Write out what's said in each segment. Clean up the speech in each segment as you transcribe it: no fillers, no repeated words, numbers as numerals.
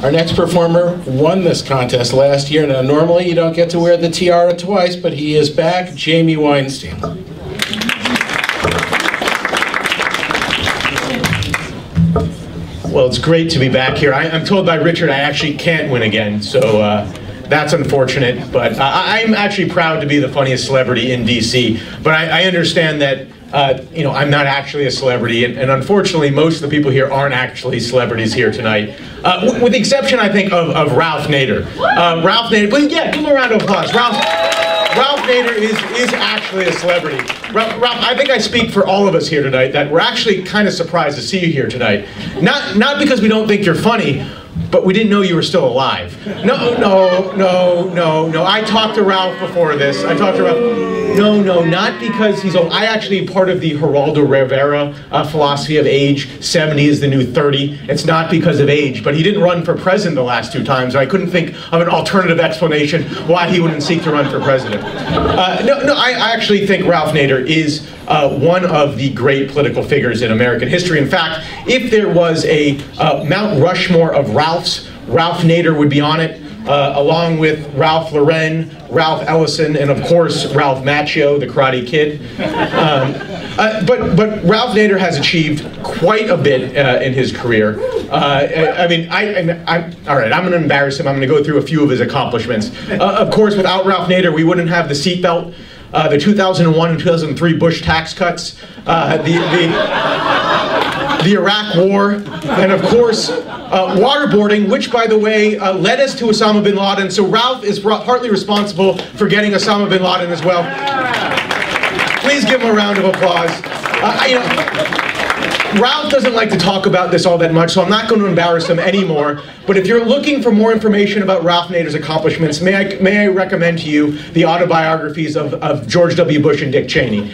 Our next performer won this contest last year. Now, normally you don't get to wear the tiara twice, but he is back, Jamie Weinstein. Well, it's great to be back here. I'm told by Richard I actually can't win again, so that's unfortunate. But I'm actually proud to be the funniest celebrity in DC. But I understand that I'm not actually a celebrity, and unfortunately, most of the people here aren't actually celebrities here tonight, with the exception, I think, of Ralph Nader. Ralph Nader, but yeah, give him a round of applause. Ralph Nader is actually a celebrity. Ralph, I think I speak for all of us here tonight that we're actually kind of surprised to see you here tonight. Not because we don't think you're funny, but we didn't know you were still alive. No. I talked to Ralph before this. No, not because he's old. I actually am part of the Geraldo Rivera philosophy of age. 70 is the new 30. It's not because of age, but he didn't run for president the last 2 times. I couldn't think of an alternative explanation why he wouldn't seek to run for president. I actually think Ralph Nader is one of the great political figures in American history. In fact, if there was a Mount Rushmore of Ralphs, Ralph Nader would be on it, along with Ralph Lauren, Ralph Ellison, and of course Ralph Macchio, the Karate Kid. But Ralph Nader has achieved quite a bit in his career. All right, I'm going to embarrass him. I'm going to go through a few of his accomplishments. Of course, without Ralph Nader, we wouldn't have the seatbelt, the 2001 and 2003 Bush tax cuts, the Iraq War, and of course, waterboarding, which, by the way, led us to Osama bin Laden. So Ralph is partly responsible for getting Osama bin Laden as well. Please give him a round of applause. Ralph doesn't like to talk about this all that much, so I'm not going to embarrass him anymore. But if you're looking for more information about Ralph Nader's accomplishments, may I recommend to you the autobiographies of George W. Bush and Dick Cheney.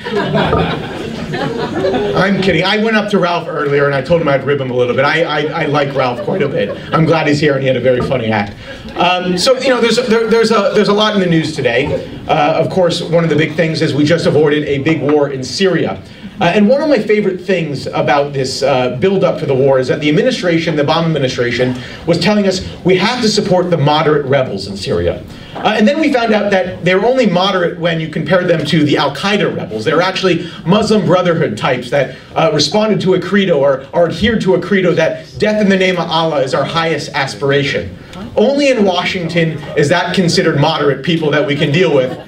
I'm kidding. I went up to Ralph earlier and I told him I'd rib him a little bit. I like Ralph quite a bit. I'm glad he's here and he had a very funny act. There's a lot in the news today. Of course, one of the big things is we just avoided a big war in Syria. And one of my favorite things about this build-up to the war is that the administration, the Obama administration, was telling us we have to support the moderate rebels in Syria. And then we found out that they were only moderate when you compared them to the Al-Qaeda rebels. They were actually Muslim Brotherhood types that responded to a credo or adhered to a credo that death in the name of Allah is our highest aspiration. Only in Washington is that considered moderate people that we can deal with.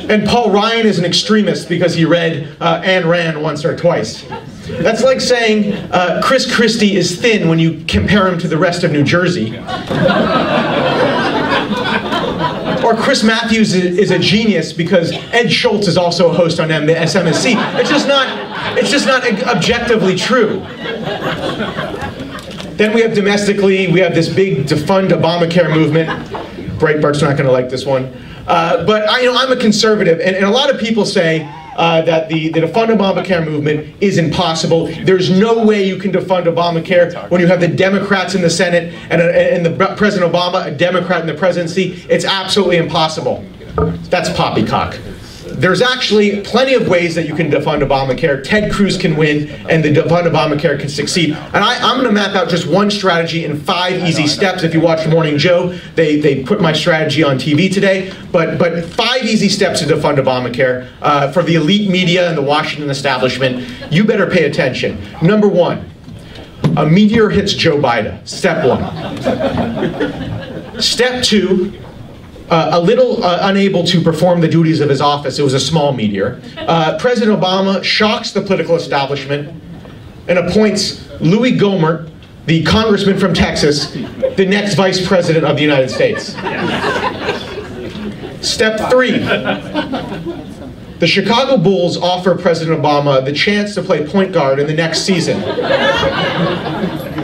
And Paul Ryan is an extremist because he read Ayn Rand once or twice. That's like saying Chris Christie is thin when you compare him to the rest of New Jersey. Or Chris Matthews is a genius because Ed Schultz is also a host on MSNBC. It's just not objectively true. Then we have domestically, we have this big defund Obamacare movement. Breitbart's not going to like this one. But I'm a conservative, and a lot of people say that the defund Obamacare movement is impossible. There's no way you can defund Obamacare when you have the Democrats in the Senate and the President Obama, a Democrat in the presidency. It's absolutely impossible. That's poppycock. There's actually plenty of ways that you can defund Obamacare. Ted Cruz can win, and the defund Obamacare can succeed. And I'm going to map out just one strategy in 5 easy steps. If you watch Morning Joe, they put my strategy on TV today. But 5 easy steps to defund Obamacare for the elite media and the Washington establishment. You better pay attention. Number 1, a meteor hits Joe Biden. Step 1. Step 2. A little unable to perform the duties of his office. It was a small meteor. President Obama shocks the political establishment and appoints Louis Gohmert, the congressman from Texas, the next vice president of the United States. Step 3. The Chicago Bulls offer President Obama the chance to play point guard in the next season.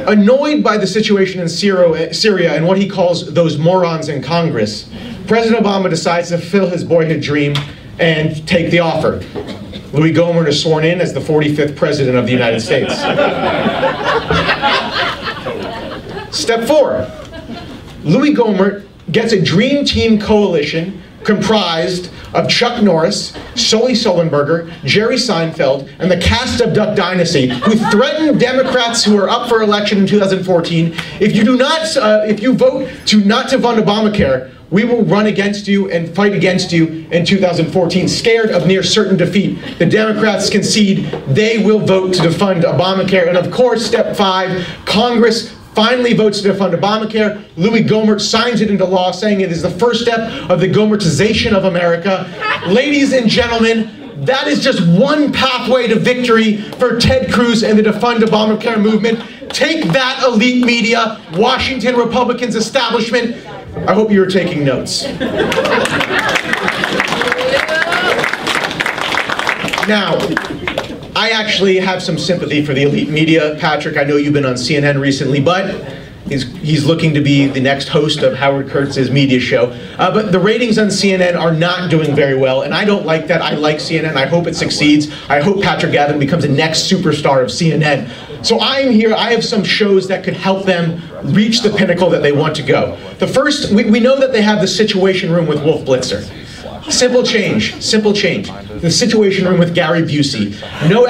Annoyed by the situation in Syria and what he calls those morons in Congress, President Obama decides to fulfill his boyhood dream and take the offer. Louis Gohmert is sworn in as the 45th President of the United States. Step 4. Louis Gohmert gets a dream team coalition comprised of Chuck Norris, Sully Sullenberger, Jerry Seinfeld, and the cast of Duck Dynasty, who threatened Democrats who are up for election in 2014, if you vote not to fund Obamacare, we will run against you and fight against you in 2014, scared of near certain defeat. The Democrats concede they will vote to defund Obamacare. And of course, step 5, Congress finally votes to defund Obamacare. Louis Gohmert signs it into law, saying it is the first step of the Gohmertization of America. Ladies and gentlemen, that is just one pathway to victory for Ted Cruz and the defund Obamacare movement. Take that, elite media, Washington Republicans establishment. I hope you were taking notes. Now, I actually have some sympathy for the elite media. Patrick, I know you've been on CNN recently, but he's looking to be the next host of Howard Kurtz's media show. But the ratings on CNN are not doing very well, and I don't like that. I like CNN. I hope it succeeds. I hope Patrick Gavin becomes the next superstar of CNN. So I'm here. I have some shows that could help them reach the pinnacle that they want to go. The first, we know that they have the Situation Room with Wolf Blitzer. Simple change, simple change. The Situation Room with Gary Busey. No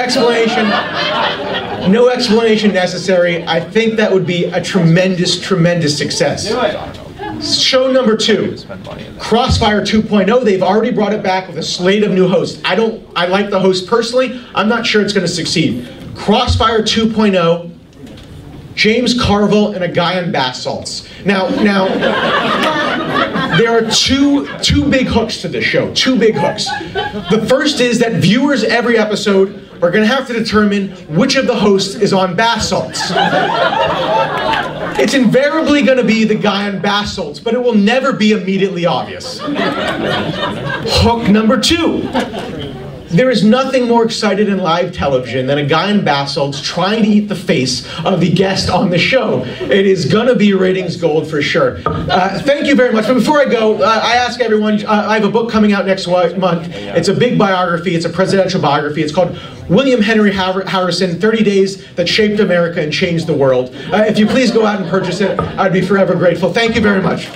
explanation necessary. I think that would be a tremendous, tremendous success. Show number 2, Crossfire 2.0. They've already brought it back with a slate of new hosts. I like the host personally. I'm not sure it's going to succeed. Crossfire 2.0, James Carville and a guy on bath salts. Now, there are two big hooks to this show, 2 big hooks. The first is that viewers every episode are going to have to determine which of the hosts is on bath salts. It's invariably going to be the guy on bath salts, but it will never be immediately obvious. Hook number 2. There is nothing more excited in live television than a guy in bath salts trying to eat the face of the guest on the show. It is gonna be ratings gold for sure. Thank you very much. But before I go, I ask everyone, I have a book coming out next month. It's a big biography, it's a presidential biography. It's called William Henry Harrison, 30 Days That Shaped America and Changed the World. If you please go out and purchase it, I'd be forever grateful. Thank you very much.